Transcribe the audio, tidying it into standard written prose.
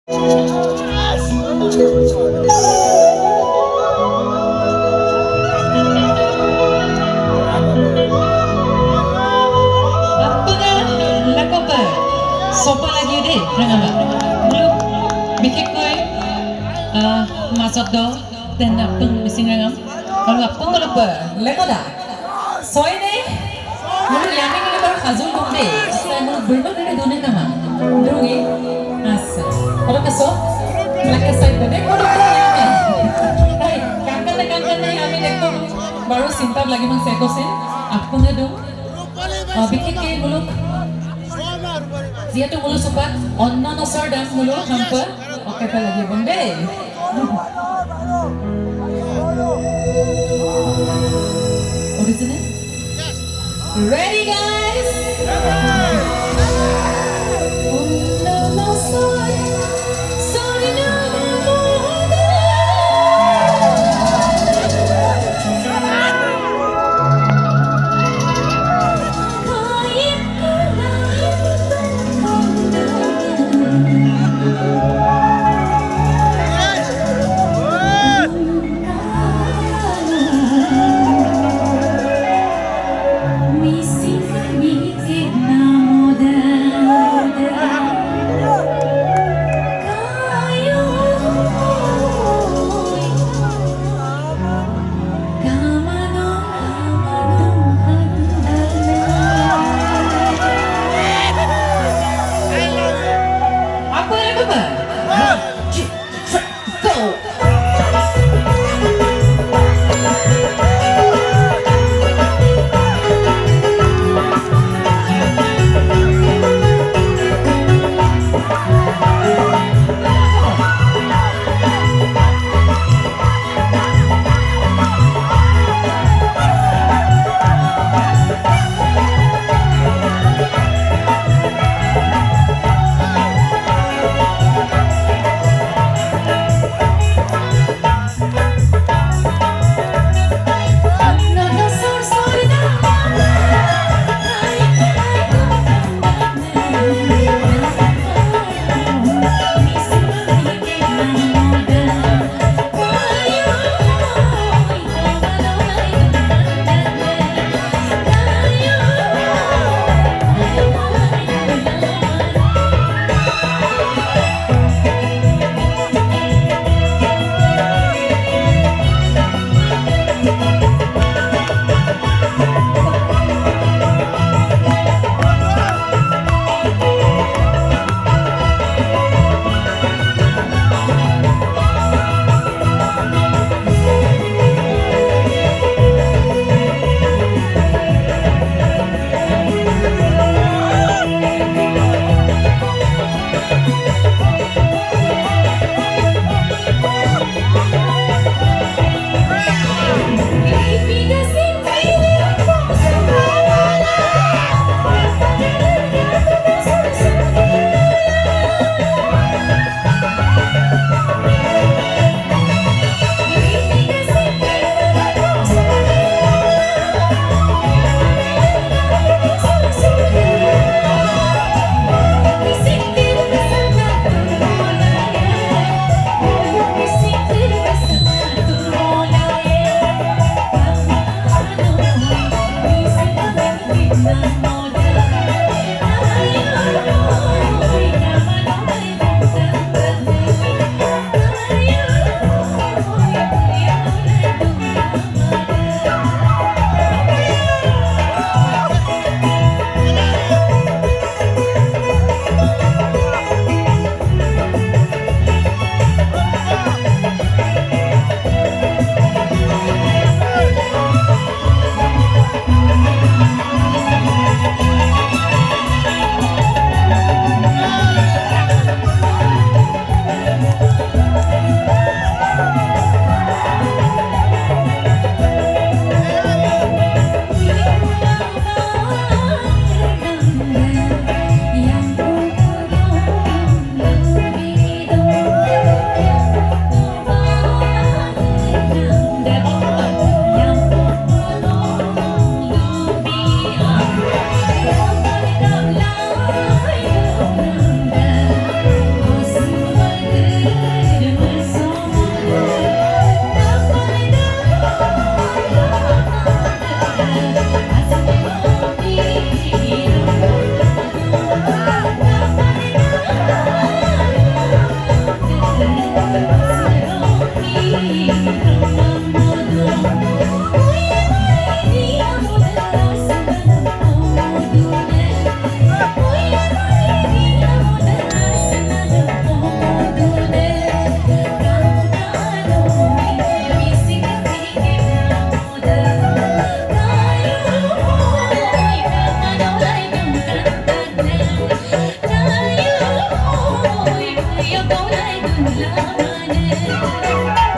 Sopa lagi deh, jangan belum bikinkan masuk do dan apung bising ngam kalau apung kalau apa leko dah soy deh mulu yami kalau baru hazul dong deh saya mulu berapa kali donen kama dongi asa kalau kesok lagi saya deh kalau yami hai kangen nih yami dekto baru sinta lagi mang sekosin apung dong bikinkan mulu dia tu mulu suka onna nasar dan mulu hampa oke pa lagi bonde original ready guys onna nasar sorry no Don't I do love